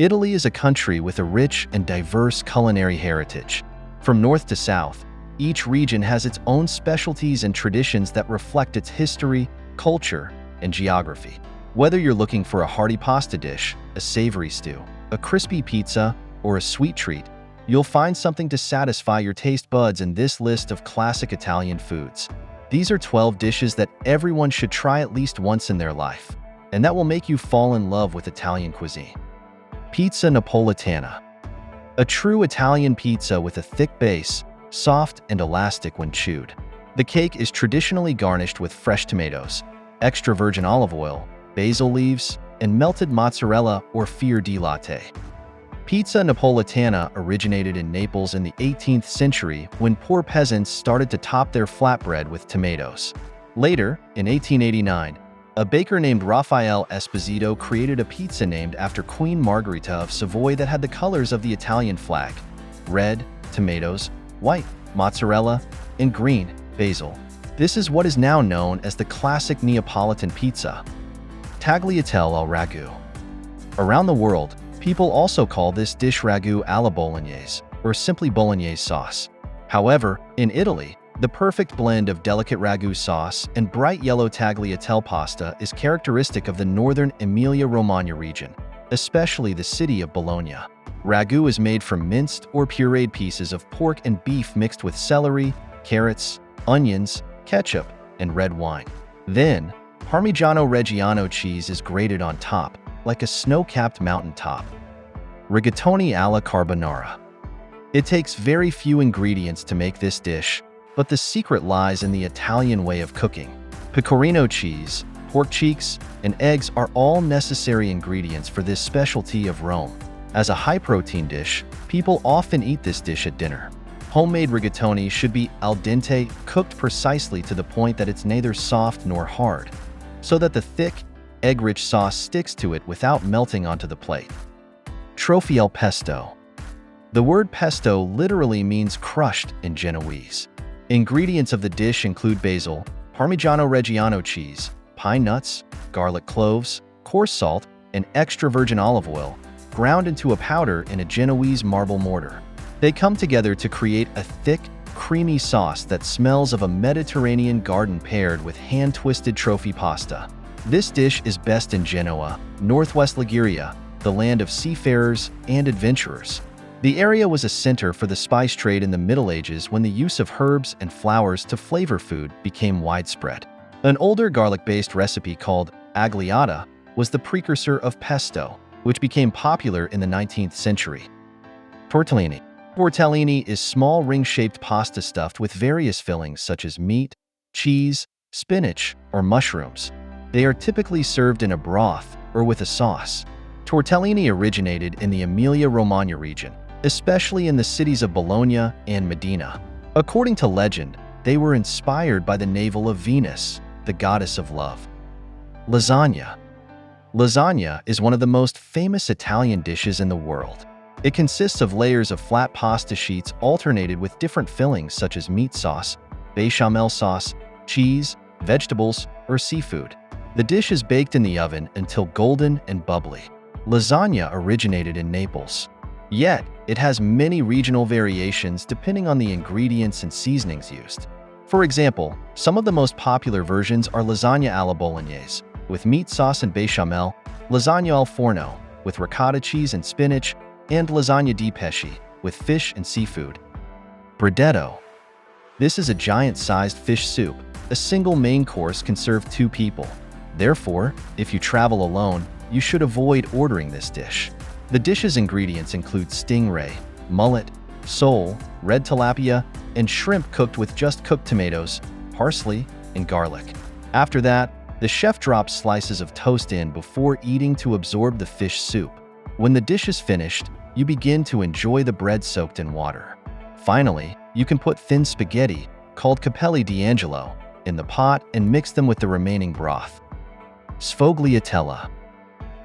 Italy is a country with a rich and diverse culinary heritage. From north to south, each region has its own specialties and traditions that reflect its history, culture, and geography. Whether you're looking for a hearty pasta dish, a savory stew, a crispy pizza, or a sweet treat, you'll find something to satisfy your taste buds in this list of classic Italian foods. These are 12 dishes that everyone should try at least once in their life, and that will make you fall in love with Italian cuisine. Pizza Napoletana. A true Italian pizza with a thick base, soft and elastic when chewed. The cake is traditionally garnished with fresh tomatoes, extra virgin olive oil, basil leaves, and melted mozzarella or fior di latte. Pizza Napoletana originated in Naples in the 18th century when poor peasants started to top their flatbread with tomatoes. Later, in 1889, a baker named Raffaele Esposito created a pizza named after Queen Margherita of Savoy that had the colors of the Italian flag: red, tomatoes; white, mozzarella; and green, basil. This is what is now known as the classic Neapolitan pizza. Tagliatelle al Ragù. Around the world, people also call this dish ragu alla bolognese, or simply bolognese sauce. However, in Italy, the perfect blend of delicate ragu sauce and bright yellow tagliatelle pasta is characteristic of the northern Emilia-Romagna region, especially the city of Bologna. Ragu is made from minced or pureed pieces of pork and beef mixed with celery, carrots, onions, ketchup, and red wine. Then, Parmigiano Reggiano cheese is grated on top, like a snow-capped mountaintop. Rigatoni alla Carbonara. It takes very few ingredients to make this dish, but the secret lies in the Italian way of cooking. Pecorino cheese, pork cheeks, and eggs are all necessary ingredients for this specialty of Rome. As a high-protein dish, people often eat this dish at dinner. Homemade rigatoni should be al dente, cooked precisely to the point that it's neither soft nor hard, so that the thick, egg-rich sauce sticks to it without melting onto the plate. Trofie al Pesto. The word pesto literally means crushed in Genoese. Ingredients of the dish include basil, Parmigiano Reggiano cheese, pine nuts, garlic cloves, coarse salt, and extra virgin olive oil, ground into a powder in a Genoese marble mortar. They come together to create a thick, creamy sauce that smells of a Mediterranean garden paired with hand-twisted trophy pasta. This dish is best in Genoa, northwest Liguria, the land of seafarers and adventurers. The area was a center for the spice trade in the Middle Ages when the use of herbs and flowers to flavor food became widespread. An older garlic-based recipe called agliata was the precursor of pesto, which became popular in the 19th century. Tortellini. Tortellini is small ring-shaped pasta stuffed with various fillings such as meat, cheese, spinach, or mushrooms. They are typically served in a broth or with a sauce. Tortellini originated in the Emilia-Romagna region, especially in the cities of Bologna and Modena. According to legend, they were inspired by the navel of Venus, the goddess of love. Lasagna. Lasagna is one of the most famous Italian dishes in the world. It consists of layers of flat pasta sheets alternated with different fillings such as meat sauce, bechamel sauce, cheese, vegetables, or seafood. The dish is baked in the oven until golden and bubbly. Lasagna originated in Naples. Yet, it has many regional variations depending on the ingredients and seasonings used. For example, some of the most popular versions are lasagna alla bolognese, with meat sauce and bechamel, lasagna al forno, with ricotta cheese and spinach, and lasagna di pesce, with fish and seafood. Brodetto. This is a giant-sized fish soup. A single main course can serve 2 people. Therefore, if you travel alone, you should avoid ordering this dish. The dish's ingredients include stingray, mullet, sole, red tilapia, and shrimp cooked with just cooked tomatoes, parsley, and garlic. After that, the chef drops slices of toast in before eating to absorb the fish soup. When the dish is finished, you begin to enjoy the bread soaked in water. Finally, you can put thin spaghetti, called capelli d'angelo, in the pot and mix them with the remaining broth. Sfogliatella.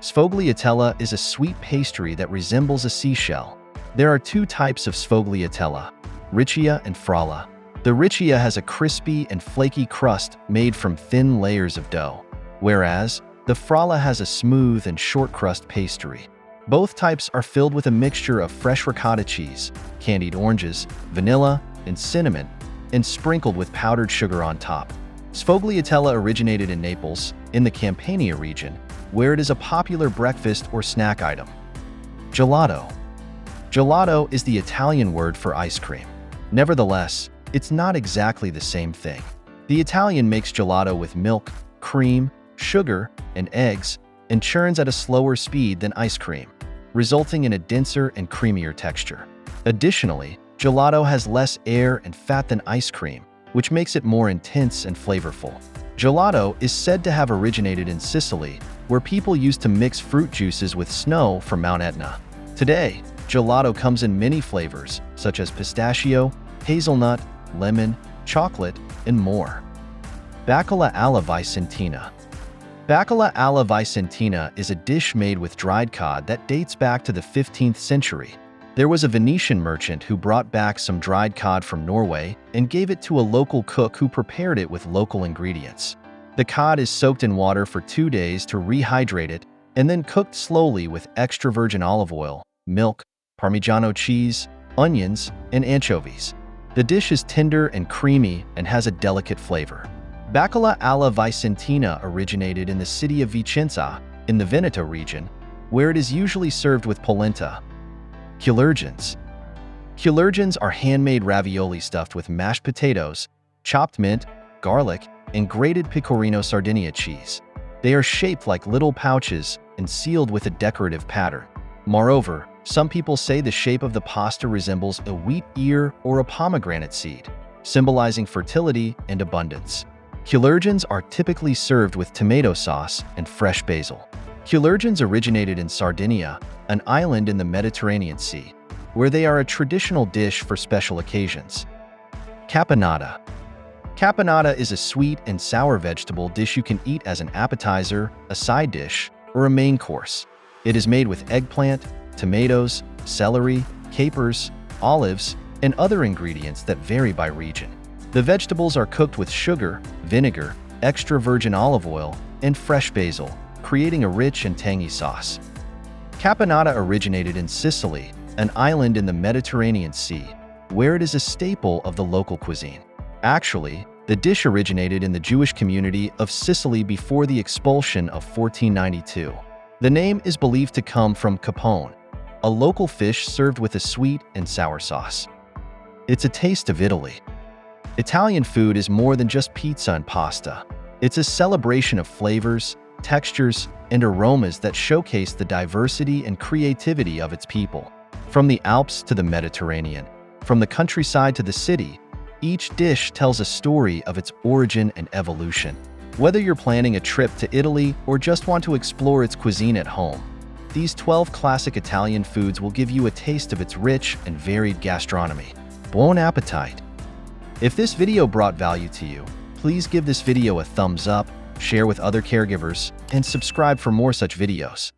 Sfogliatella is a sweet pastry that resembles a seashell. There are 2 types of sfogliatella, riccia and fralla. The riccia has a crispy and flaky crust made from thin layers of dough, whereas the fralla has a smooth and short crust pastry. Both types are filled with a mixture of fresh ricotta cheese, candied oranges, vanilla, and cinnamon, and sprinkled with powdered sugar on top. Sfogliatella originated in Naples, in the Campania region, where it is a popular breakfast or snack item. Gelato. Gelato is the Italian word for ice cream. Nevertheless, it's not exactly the same thing. The Italian makes gelato with milk, cream, sugar, and eggs, and churns at a slower speed than ice cream, resulting in a denser and creamier texture. Additionally, gelato has less air and fat than ice cream, which makes it more intense and flavorful. Gelato is said to have originated in Sicily, where people used to mix fruit juices with snow from Mount Etna. Today, gelato comes in many flavors, such as pistachio, hazelnut, lemon, chocolate, and more. Baccalà alla Vicentina. Baccalà alla Vicentina is a dish made with dried cod that dates back to the 15th century. There was a Venetian merchant who brought back some dried cod from Norway and gave it to a local cook who prepared it with local ingredients. The cod is soaked in water for 2 days to rehydrate it and then cooked slowly with extra virgin olive oil, milk, Parmigiano cheese, onions, and anchovies. The dish is tender and creamy and has a delicate flavor. Baccalà alla Vicentina originated in the city of Vicenza, in the Veneto region, where it is usually served with polenta. Culurgiones. Culurgiones are handmade ravioli stuffed with mashed potatoes, chopped mint, garlic, and grated pecorino Sardinia cheese. They are shaped like little pouches and sealed with a decorative pattern. Moreover, some people say the shape of the pasta resembles a wheat ear or a pomegranate seed, symbolizing fertility and abundance. Culurgiones are typically served with tomato sauce and fresh basil. Culurgiones originated in Sardinia, an island in the Mediterranean Sea, where they are a traditional dish for special occasions. Caponata. Caponata is a sweet and sour vegetable dish you can eat as an appetizer, a side dish, or a main course. It is made with eggplant, tomatoes, celery, capers, olives, and other ingredients that vary by region. The vegetables are cooked with sugar, vinegar, extra virgin olive oil, and fresh basil, creating a rich and tangy sauce. Caponata originated in Sicily, an island in the Mediterranean Sea, where it is a staple of the local cuisine. Actually, the dish originated in the Jewish community of Sicily before the expulsion of 1492. The name is believed to come from capone, a local fish served with a sweet and sour sauce. It's a taste of Italy. Italian food is more than just pizza and pasta. It's a celebration of flavors, textures, and aromas that showcase the diversity and creativity of its people. From the Alps to the Mediterranean, from the countryside to the city, each dish tells a story of its origin and evolution. Whether you're planning a trip to Italy or just want to explore its cuisine at home, these 12 classic Italian foods will give you a taste of its rich and varied gastronomy. Buon appetite! If this video brought value to you, please give this video a thumbs up, share with other caregivers, and subscribe for more such videos.